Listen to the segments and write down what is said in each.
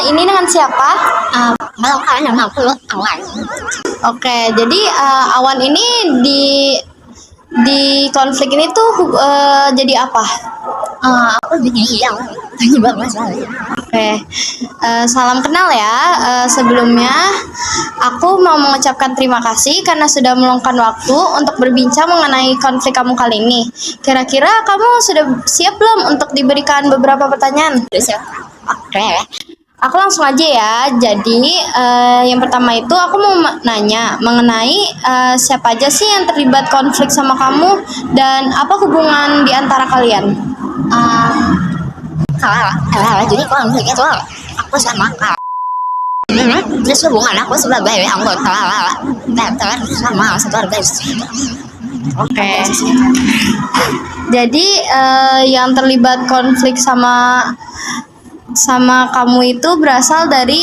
ini dengan siapa? Kalau kalian nama aku Awan. Oke, jadi Awan ini di konflik ini tuh jadi apa? Aku jadi yang penyebab masalahnya. Oke, salam kenal ya. Sebelumnya aku mau mengucapkan terima kasih karena sudah meluangkan waktu untuk berbincang mengenai konflik kamu kali ini. Kira-kira kamu sudah siap belum untuk diberikan beberapa pertanyaan? Terus ya, oke. Aku langsung aja ya. Jadi yang pertama itu aku mau nanya mengenai siapa aja sih yang terlibat konflik sama kamu dan apa hubungan di antara kalian? Jadi konflik itu aku sama Kak. Terus hubungan aku sebagai anggota veteran sama satu organisasi. Oke. Jadi yang terlibat konflik sama kamu itu berasal dari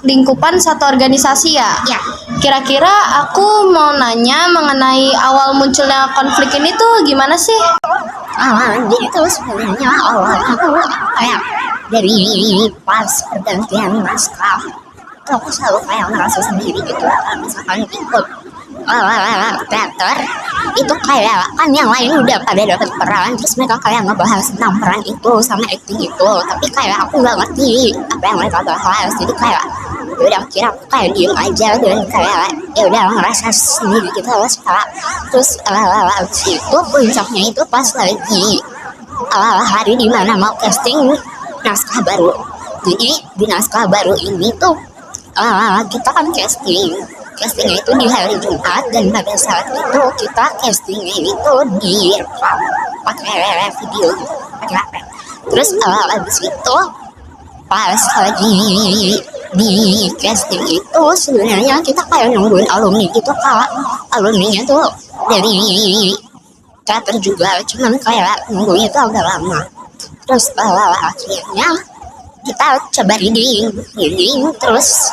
lingkupan satu organisasi ya? Ya. Kira-kira aku mau nanya mengenai awal munculnya konflik ini tuh gimana sih? Jadi itu sebenarnya awalnya aku kayak dari pas pergantian naskah itu aku selalu kayak ngerasa sendiri gitu kalau misalkan ikut teater itu kayak kan yang lain udah pada dapat peran terus mereka kayak ngebahas tentang peran itu sama acting itu tapi kayak aku nggak ngerti apa yang mereka bahas jadi kayak udah kira aku kayak diem aja dan kayak ya udah ngerasa sendiri gitu sekarang terus itu puncaknya itu pas lagi hari dimana mau casting naskah baru jadi di naskah baru ini tuh kita kan castingnya itu di hari Jumat dan pada saat itu kita castingnya itu direkam pakai video gitu pakai HP terus abis itu pas lagi di casting itu sebenarnya kita kayak nungguin alumni gitu kak alumninya tuh dari teater juga cuman kayak nunggunya tuh agak lama terus akhirnya kita coba reading terus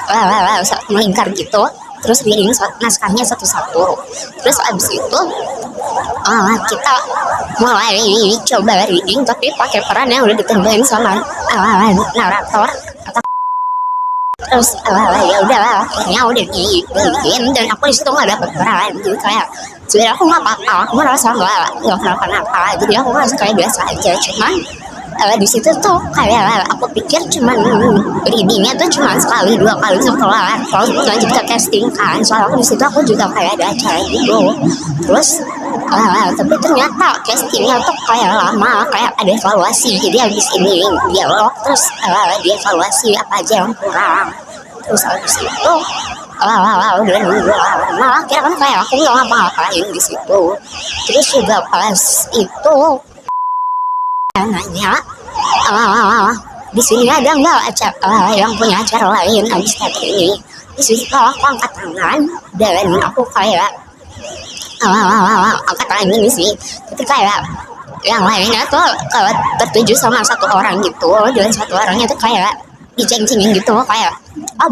melingkar gitu terus reading naskahnya satu-satu terus abis itu kita mulai coba reading tapi pakai peran yang udah ditambahin sama narator terus ya udah akhirnya udah dibikin dan aku di situ nggak dapet peran jadi kayak sebenarnya aku nggak apa-apa aku merasa nggak kenapa-napa jadi aku merasa kayak biasa aja cuman di situ tuh kayak aku pikir cuman readingnya tuh cuma sekali dua kali setelah kalau lanjut ke casting kan soalnya aku di situ aku juga kayak ada acara gitu terus tapi ternyata castingnya tuh kayak lama kayak ada evaluasi jadi habis ini dialog terus dievaluasi apa aja yang kurang terus habis itu udah nunggu lama akhirnya kan kayak aku nggak ngapa-ngapain di situ terus juga pas itu nanya di sini ada nggak acara yang punya acara lain habis teater ini di situ aku angkat tangan dan aku kayak angkat tangan ini sih tapi kayak yang lainnya tuh tertuju sama satu orang gitu dan satu orangnya tuh kayak diceng-cengin gitu kayak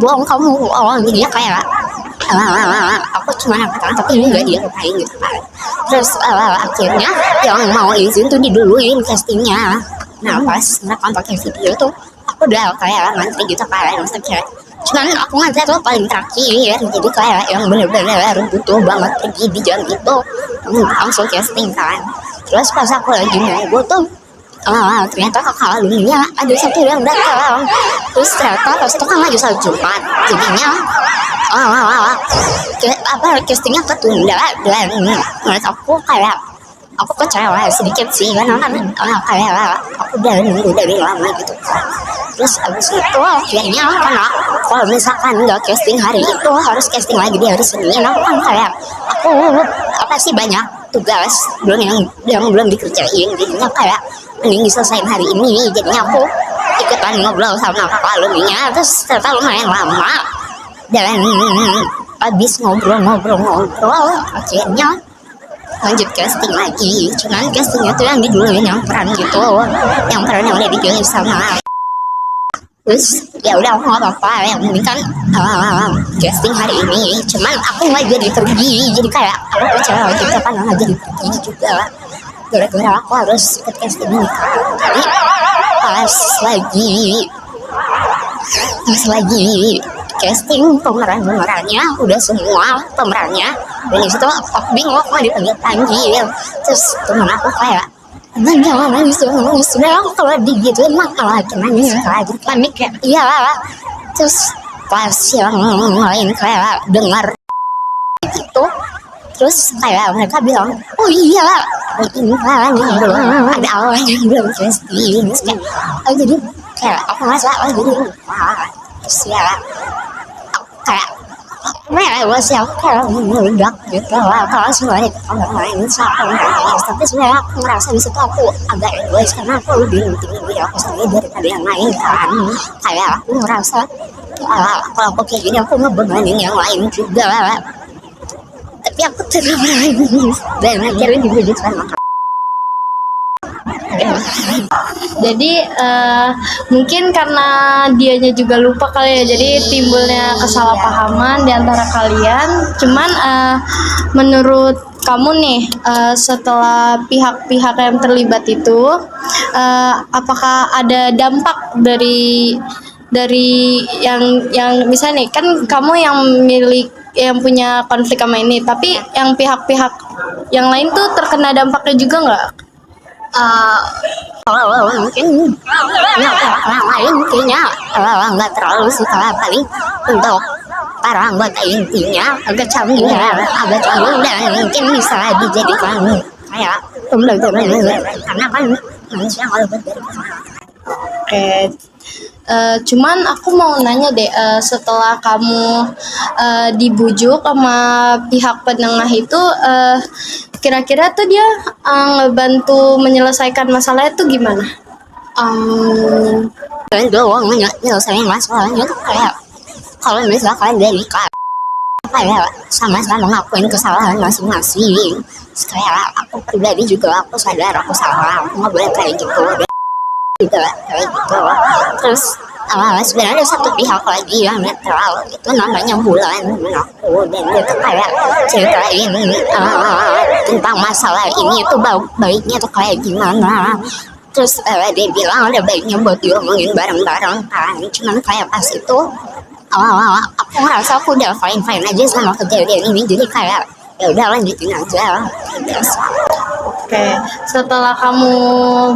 bohong kamu jadinya kayak aku cuma angkat tangan tapi ini nggak diapain gitu kan terus akhirnya yang mau izin tuh diduluin castingnya nah pas ngerekam pakai video tuh aku udah kayak ngantri gitu kayak maksudnya cuman aku ngantri tuh paling terakhir jadi kayak yang bener-bener butuh banget pergi di jam itu langsung casting kan terus pas aku lagi nunggu tuh ternyata kakak alumninya ada satu yang datang terus ternyata pas itu kan lagi saat Jumat jadinya castingnya ketunda dan menurut aku kayak aku kecewa sedikit sih karena kan kayak aku udah nunggu dari lama gitu terus abis itu akhirnya karena kalau misalkan nggak casting hari itu harus casting lagi di hari Senin aku kan kayak aku banyak tugas yang belum dikerjain jadinya kayak mending diselesain hari ini jadinya aku ikutan ngobrol sama kakak alumninya terus ternyata lumayan lama dan abis ngobrol akhirnya lanjut casting lagi cuman castingnya tuh yang diduluin yang peran gitu yang udah dipilih sama terus ya udah aku nggak apa-apa yang penting kan casting hari ini cuman aku nggak jadi pergi jadi kayak aku kecewa gitu kan nggak jadi pergi juga gara-gara aku harus ikut casting ini kan jadi pas lagi Pas lagi casting pemerannya udah semua pemerannya, dan disitu aku bingung mau dipanggil. Terus temen aku kayak jangan nangis sudah aku kalau digituin mah malah nangis lagi panik ya. Iya, terus pas yang lain kayak dengar gitu, terus kayak mereka bilang oh iya ini kan belum ada awal yang belum casting. Kayak jadi kayak aku ngerasa jadi terus ya aku kayak was ya kayak meledak gitu lah kalau semuanya orang lain sama nangis. Tapi sebenarnya aku merasa di situ aku agak egois karena aku lebih penting diri aku sendiri daripada yang lain kan. Kayak aku merasa kalau aku kayak gini aku ngebebanin yang lain juga, tapi aku terlalu nangis dan akhirnya dibujuk sama Jadi mungkin karena dianya juga lupa kali ya, jadi timbulnya kesalahpahaman di antara kalian. Cuman menurut kamu nih, setelah pihak-pihak yang terlibat itu, apakah ada dampak dari yang misalnya nih, kan kamu yang punya konflik sama ini, tapi yang pihak-pihak yang lain tuh terkena dampaknya juga nggak? kalau mungkin orang lain kayaknya nggak terlalu sih, kalau paling untuk para anggota intinya agak canggung dan mungkin bisa dijadikan kayak pembelajaran karena kan manusia kalau berbeda. Oke. Cuman aku mau nanya deh, setelah kamu dibujuk sama pihak penengah itu, kira-kira tuh dia ngebantu menyelesaikan masalahnya tuh gimana? Dan doang menyelesaikan masalahnya tuh kayak kalau misalkan dari kayak sama-sama ngakuin kesalahan masing-masing. Kayak aku pribadi juga aku sadar aku salah, aku nggak boleh kayak gitu juga kayak gitu. Terus sebenarnya ada satu pihak lagi yang netral, itu namanya Bulan aku, dan dia tuh kayak ceritain tentang masalah ini tuh baiknya tuh kayak gimana. Terus dia bilang ada baiknya buat diomongin bareng-bareng kan. Cuman kayak pas itu aku ngerasa aku udah fine aja sama kejadian ini, jadi kayak ya udah lanjutin aja biasa. Oke, setelah kamu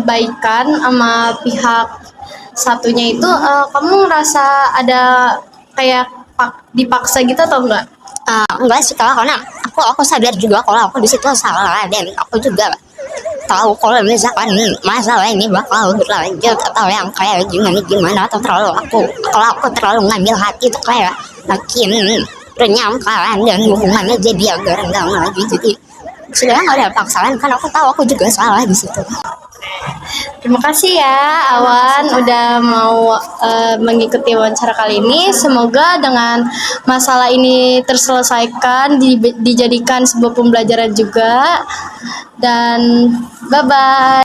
baikan sama pihak satunya itu, kamu ngerasa ada kayak dipaksa gitu atau enggak? Enggak sih, karena aku sadar juga kalau aku di situ salah, dan aku juga tahu kalau misalkan masalah ini bakal berlanjut atau yang kayak gimana atau kalau aku terlalu ngambil hati itu kayak makin renyam kan, dan hubungannya jadi agak renggang lagi. Jadi sebenarnya nggak ada paksaan, kan aku tahu aku juga salah di situ. Terima kasih ya Awan udah mau mengikuti wawancara kali ini. Semoga dengan masalah ini terselesaikan, dijadikan sebuah pembelajaran juga. Dan bye-bye.